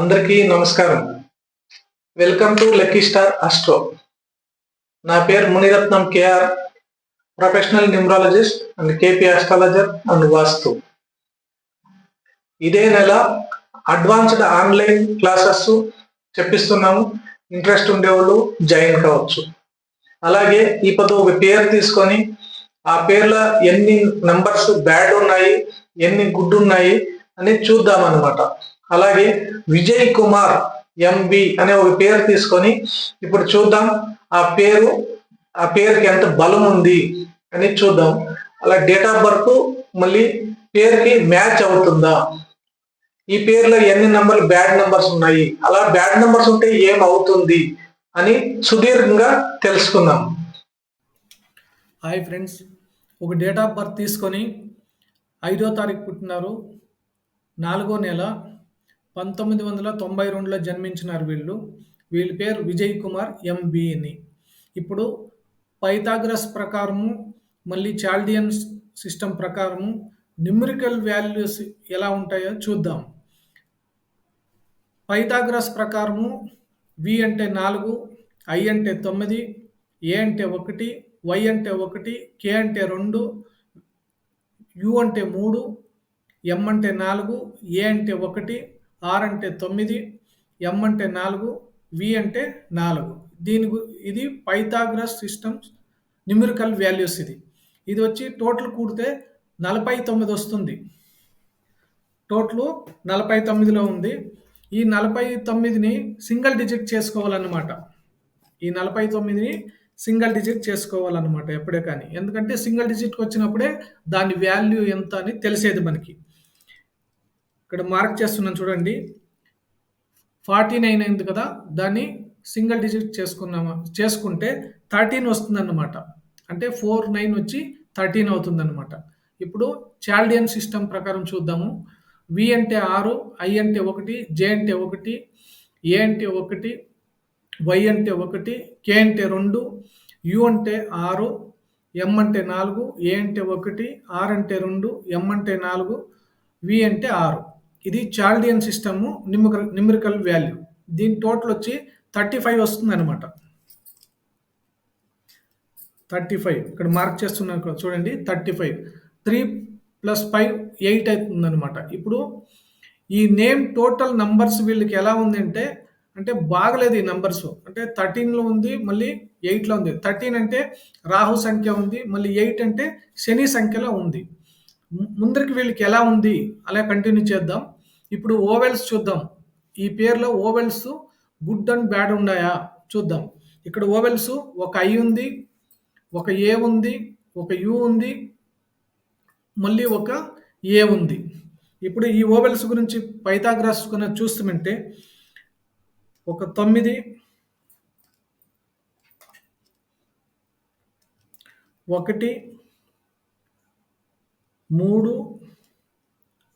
అందరికీ నమస్కారం. Welcome to lucky star astro. నా పేరు Muniratnam KR, professional numerologist and KP astrologer and vastu. ఇదే నెల అడ్వాన్స్డ్ ఆన్లైన్ క్లాసెస్ చెప్పిస్తున్నాము. ఇంట్రెస్ట్ ఉండేవాళ్ళు జాయిన్ కావచ్చు. అలాగే ఇప్పుడు ఒక పేరు తీసుకొని ఆ పేర్లో ఎన్ని నంబర్స్ బ్యాడ్ ఉన్నాయి, ఎన్ని గుడ్ ఉన్నాయి అని చూద్దాం అన్నమాట. అలాగే విజయ్ కుమార్ ఎంబి అనే ఒక పేరు తీసుకొని ఇప్పుడు చూద్దాం ఆ పేరుకి ఎంత బలం ఉంది అని చూద్దాం. అలా డేట్ ఆఫ్ బర్త్ మళ్ళీ పేరుకి మ్యాచ్ అవుతుందా, ఈ పేరులో ఎన్ని నంబర్లు బ్యాడ్ నంబర్స్ ఉన్నాయి, అలా బ్యాడ్ నంబర్స్ ఉంటే ఏం అవుతుంది అని సుదీర్ఘంగా తెలుసుకుందాం. హాయ్ ఫ్రెండ్స్, ఒక డేట్ ఆఫ్ బర్త్ తీసుకొని 5వ తారీఖు పుట్టినారు, 4వ నెల 1992లో జన్మించినారు వీళ్ళ పేరు విజయ్ కుమార్ ఎంబి అని. ఇప్పుడు పైథాగరస్ ప్రకారము మళ్ళీ చాల్డియన్ సిస్టమ్ ప్రకారము న్యూమరికల్ వాల్యూస్ ఎలా ఉంటాయో చూద్దాం. పైథాగరస్ ప్రకారము వి అంటే 4, ఐ అంటే 9, ఏ అంటే 1, వై అంటే 1, కే అంటే 2, యు అంటే 3, ఎం అంటే 4, ఏ అంటే 1, ఆర్ అంటే 9, ఎం అంటే 4, వి అంటే 4. ఇది పైథాగరస్ సిస్టమ్స్ న్యూమరికల్ వాల్యూస్. ఇది వచ్చి టోటల్ కూడితే 49 వస్తుంది. టోటల్ 49లో ఉంది. ఈ 49ని సింగిల్ డిజిట్ చేసుకోవాలన్నమాట. ఈ 49ని సింగిల్ డిజిట్ చేసుకోవాలన్నమాట ఎప్పుడే కానీ. ఎందుకంటే సింగిల్ డిజిట్కి వచ్చినప్పుడే దాని వాల్యూ ఎంత అని తెలిసేది మనకి. ఇక్కడ మార్క్ చేస్తున్నాను చూడండి, 49 అయింది కదా, దాన్ని సింగిల్ డిజిట్ చేసుకుంటే 13 వస్తుందన్నమాట. అంటే 49 వచ్చి 13 అవుతుందన్నమాట. ఇప్పుడు చాల్డియన్ సిస్టమ్ ప్రకారం చూద్దాము. వి అంటే 6, ఐ అంటే 1, జే అంటే 1, ఏ అంటే 1, వై అంటే 1, కే అంటే 2, యు అంటే 6, ఎం అంటే 4, ఏ అంటే 1, ఆర్ అంటే 2, ఎం అంటే 4, వి అంటే 6. ఇది చాల్డియన్ సిస్టమ్ న్యూమరికల్ వాల్యూ. దీని టోటల్ వచ్చి 35 వస్తుంది అనమాట. 35 ఇక్కడ మార్క్ చేస్తున్నాను చూడండి, 35. 3 + 5 8 అవుతుంది అనమాట. ఇప్పుడు ఈ నేమ్ టోటల్ నంబర్స్ వీళ్ళకి ఎలా ఉంది అంటే బాగలేదు ఈ నంబర్స్. అంటే 13లో ఉంది, మళ్ళీ 8లో ఉంది. 13 అంటే రాహు సంఖ్య ఉంది, మళ్ళీ 8 అంటే శని సంఖ్యలో ఉంది. ముందరికి వీళ్ళకి ఎలా ఉంది అలా కంటిన్యూ చేద్దాం. ఇప్పుడు ఓవెల్స్ చూద్దాం. ఈ పేర్లో ఓవెల్స్ గుడ్ అండ్ బ్యాడ్ ఉన్నాయా చూద్దాం. ఇక్కడ ఓవెల్స్ ఒక ఐ ఉంది, ఒక ఏ ఉంది, ఒక యు ఉంది, మళ్ళీ ఒక ఏ ఉంది. ఇప్పుడు ఈ ఓవెల్స్ గురించి పైథాగరస్ గురించి చూస్తామంటే ఒక 9, 1, 3,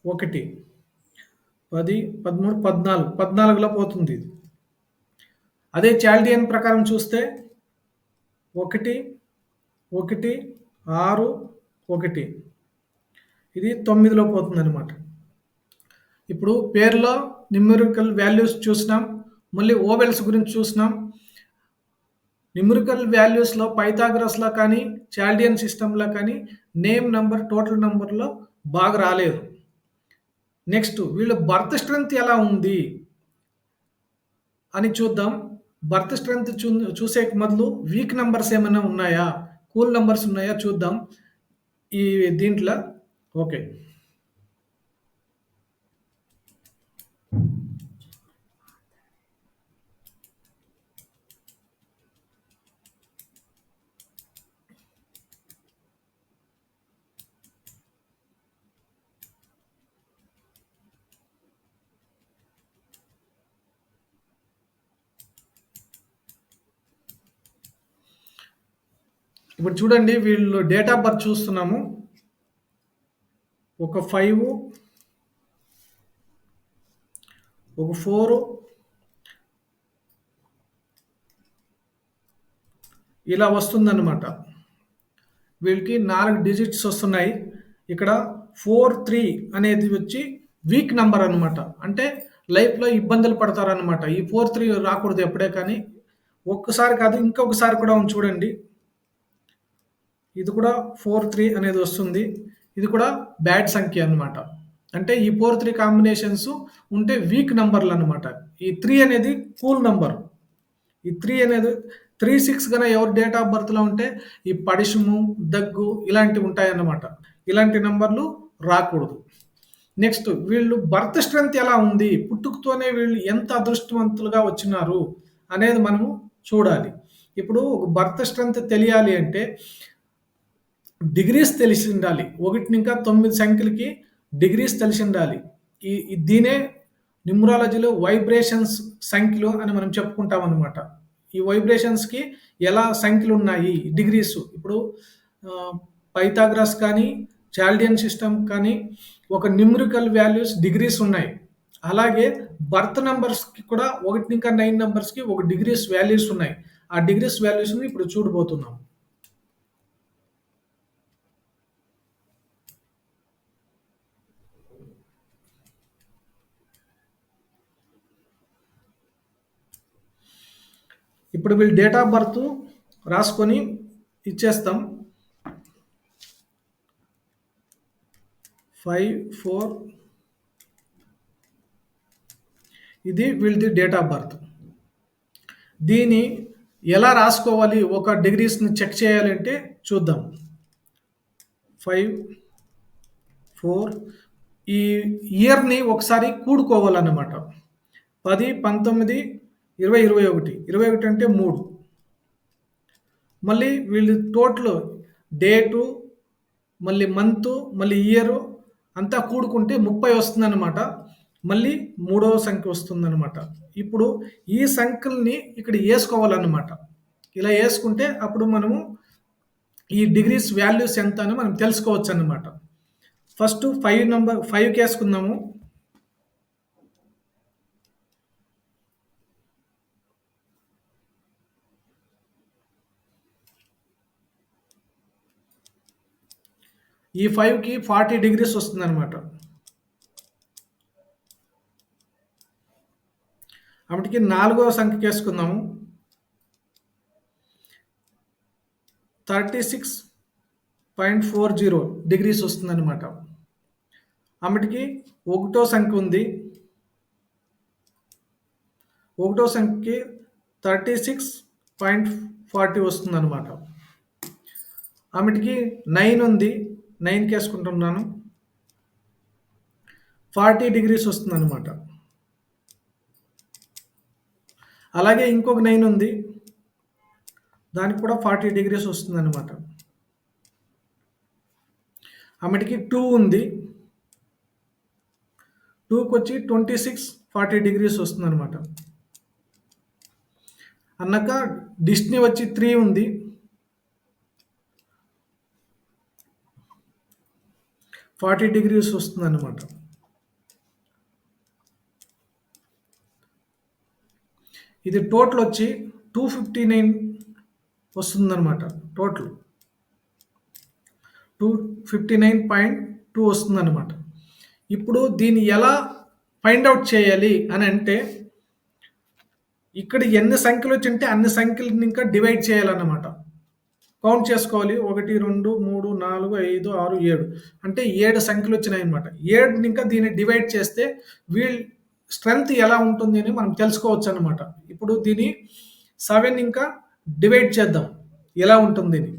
1, 10, 13, 14, 14లో పోతుంది ఇది. అదే చాల్డియన్ ప్రకారం చూస్తే 1, 1, 6, 1, ఇది 9లో పోతుంది అనమాట. ఇప్పుడు పేర్లో న్యూమరికల్ వాల్యూస్ చూసినాం, మళ్ళీ ఓవెల్స్ గురించి చూసినాం. న్యూమరికల్ వాల్యూస్లో పైథాగరస్లో కానీ చాల్డియన్ సిస్టంలో కానీ నేమ్ నంబర్ టోటల్ నంబర్లో బాగా రాలేదు. నెక్స్ట్ వీళ్ళ బర్త్ స్ట్రెంగ్త్ ఎలా ఉంది అని చూద్దాం. బర్త్ స్ట్రెంగ్త్ చూసే మొదలు వీక్ నంబర్స్ ఏమైనా ఉన్నాయా, కూల్ నంబర్స్ ఉన్నాయా చూద్దాం ఈ దీంట్లో. ఓకే, ఇప్పుడు చూడండి వీళ్ళు డేట్ ఆఫ్ బర్త్ చూస్తున్నాము. ఒక 5, ఒక 4 ఇలా వస్తుందన్నమాట. వీళ్ళకి 4 డిజిట్స్ వస్తున్నాయి. ఇక్కడ 4, 3 అనేది వచ్చి వీక్ నంబర్ అనమాట. అంటే లైఫ్‌లో ఇబ్బందులు పడతారనమాట. ఈ 4, 3 రాకూడదు ఎప్పుడే కానీ. ఒక్కసారి కాదు ఇంకొకసారి కూడా ఉంది చూడండి. ఇది కూడా 4, 3 అనేది వస్తుంది. ఇది కూడా బ్యాడ్ సంఖ్య అన్నమాట. అంటే ఈ 4, 3 కాంబినేషన్స్ ఉంటే వీక్ నంబర్‌లన్నమాట. ఈ 3 అనేది కూల్ నంబర్. ఈ 3 అనేది 3, 6 గన ఎవరి డేట్ ఆఫ్ బర్త్‌లో ఉంటే ఈ పడిశము, దగ్గు ఇలాంటివి ఉంటాయన్నమాట. ఇలాంటి నంబర్‌లు రాకూడదు. నెక్స్ట్ వీళ్ళు బర్త్ స్ట్రెంత్ ఎలా ఉంది? పుట్టుకతోనే వీళ్ళు ఎంత అదృష్టవంతులుగా వచ్చినారు అనేది మనము చూడాలి. ఇప్పుడు బర్త్ స్ట్రెంత్ తెలియాలి అంటే డిగ్రీస్ తెలిసుండాలి. 1-9 సంఖ్యలకి డిగ్రీస్ తెలిసుండాలి. దీనే న్యూమరాలజీలో వైబ్రేషన్స్ సంఖ్యలు అని మనం చెప్పుకుంటామనమాట. ఈ వైబ్రేషన్స్‌కి ఎలా సంఖ్యలున్నాయి డిగ్రీస్. ఇప్పుడు పైథాగరస్ కానీ, చాల్డియన్ సిస్టమ్ కానీ ఒక న్యూమరికల్ వాల్యూస్ డిగ్రీస్ ఉన్నాయి. అలాగే బర్త్ నంబర్స్‌కి కూడా 1-9 నంబర్స్‌కి ఒక డిగ్రీస్ వాల్యూస్ ఉన్నాయి. ఆ డిగ్రీస్ వాల్యూస్‌ని ఇప్పుడు చూడబోతున్నాం. ఇప్పుడు వీళ్ళు డేట్ ఆఫ్ బర్త్ రాసుకొని ఇచ్చేస్తాం. 5, 4 ఇది వీళ్ళది డేట్ ఆఫ్ బర్త్. దీన్ని ఎలా రాసుకోవాలి? ఒక డిగ్రీస్‌ని చెక్ చేయాలంటే చూద్దాం. 5, 4 ఈ ఇయర్‌ని ఒకసారి కూడుకోవాలన్నమాట. 10, 19, 20, 21. 21 అంటే 3. మళ్ళీ వీళ్ళు టోటల్ డేటు, మళ్ళీ మంతు, మళ్ళీ ఇయరు అంతా కూడుకుంటే 30 వస్తుందన్నమాట. మళ్ళీ మూడవ సంఖ్య వస్తుందన్నమాట. ఇప్పుడు ఈ సంఖ్యల్ని ఇక్కడ ఏసుకోవాలన్నమాట. ఇలా ఏసుకుంటే అప్పుడు మనము ఈ డిగ్రీస్ వాల్యూస్ ఎంత అని మనం తెలుసుకోవచ్చన్నమాట. ఫస్ట్ 5 కేసుకుందాము. ఈ 5కి 40 డిగ్రీస్ వస్తుందన్నమాట. అప్పటికి 4వ సంఖ్య కేసుకుందాము. 36.40 డిగ్రీస్ వస్తుందన్నమాట. అప్పటికి 1వ సంఖ్య ఉంది. 1వ సంఖ్యకి 36.40 వస్తుందన్నమాట. ఆమెటికి 9 ఉంది. 9 కేసుకుంటున్నాను. 40 డిగ్రీస్ వస్తుందన్నమాట. అలాగే ఇంకొక 9 ఉంది. దానికి కూడా 40 డిగ్రీస్ వస్తుందన్నమాట. ఆమెటికి 2 ఉంది. 2కి వచ్చి 26, 40 డిగ్రీస్ వస్తుందన్నమాట. అన్నాక డిస్నీ వచ్చి 3 ఉంది. 40 డిగ్రీస్ వస్తుందన్నమాట. ఇది టోటల్ వచ్చి 259 వస్తుందన్నమాట. టోటల్ 259.2 వస్తుందన్నమాట. ఇప్పుడు దీన్ని ఎలా ఫైండ్ అవుట్ చేయాలి అని అంటే ఇక్కడ ఎన్ని సంఖ్యలు వచ్చింటే అన్ని సంఖ్యలను ఇంకా డివైడ్ చేయాలన్నమాట. కౌంట్ చేసుకోవాలి. 1, 2, 3, 4, 5, 6, 7 అంటే 7 సంఖ్యలు వచ్చినాయన్నమాట. 7ని ఇంకా దీన్ని డివైడ్ చేస్తే వీళ్ళ స్ట్రెంత్ ఎలా ఉంటుంది అని మనం తెలుసుకోవచ్చు అన్నమాట. ఇప్పుడు దీన్ని 7 ఇంకా డివైడ్ చేద్దాం ఎలా ఉంటుంది అని.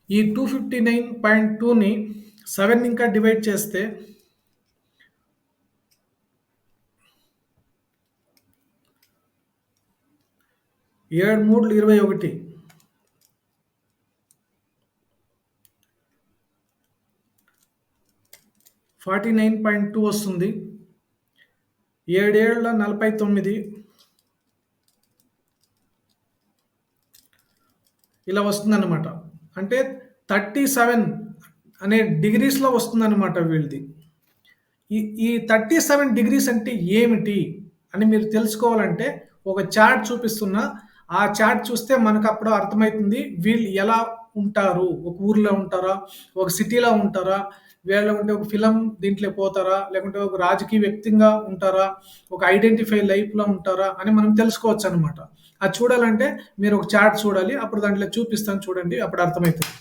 ఈ 259.2ని 7 ఇంకా డివైడ్ చేస్తే 7, 3, 21 49.2 వస్తుంది. 7 ఏళ్ల 49 ఇలా వస్తుందన్నమాట. అంటే 37 అనే డిగ్రీస్‌లో వస్తుందన్నమాట వీళ్ళది. ఈ 37 డిగ్రీస్ అంటే ఏమిటి అని మీరు తెలుసుకోవాలంటే ఒక చార్ట్ చూపిస్తున్నా. ఆ చార్ట్ చూస్తే మనకప్పుడు అర్థమైతుంది వీళ్ళు ఎలా ఉంటారు. ఒక ఊర్లో ఉంటారా? ఒక సిటీలో ఉంటారా? లేకుంటే ఒక ఫిల్మ్ దీంట్లో పోతారా? లేకుంటే ఒక రాజకీయ వ్యక్తిగా ఉంటారా? ఒక ఐడెంటిఫై లైఫ్‌లో ఉంటారా? అని మనం తెలుసుకోవచ్చనమాట. అది చూడాలంటే మీరు ఒక చార్ట్ చూడాలి. అప్పుడు దాంట్లో చూపిస్తాను చూడండి. అప్పుడు అర్థమైతది.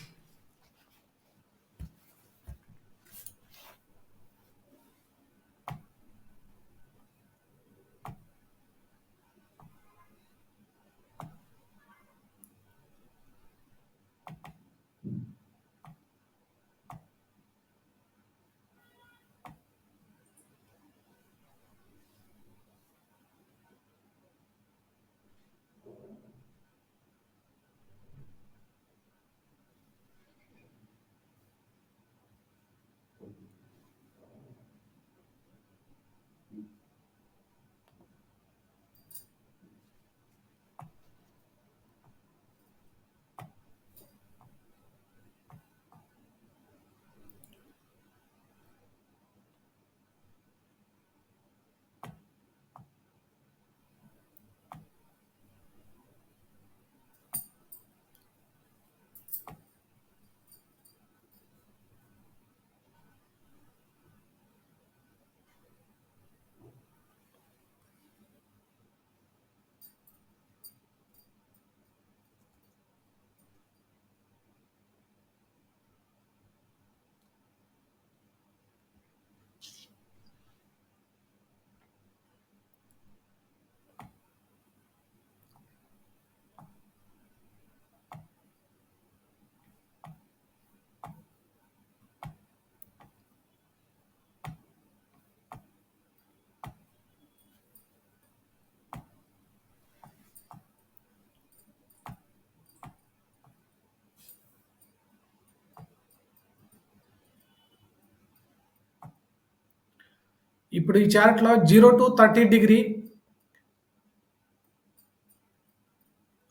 ఇప్పుడు ఈ చార్ట్‌లో 0-30 డిగ్రీ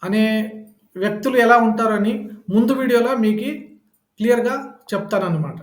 అనే వ్యక్తులు ఎలా ఉంటారని ముందు వీడియోలో మీకి క్లియర్‌గా చెప్తానన్నమాట.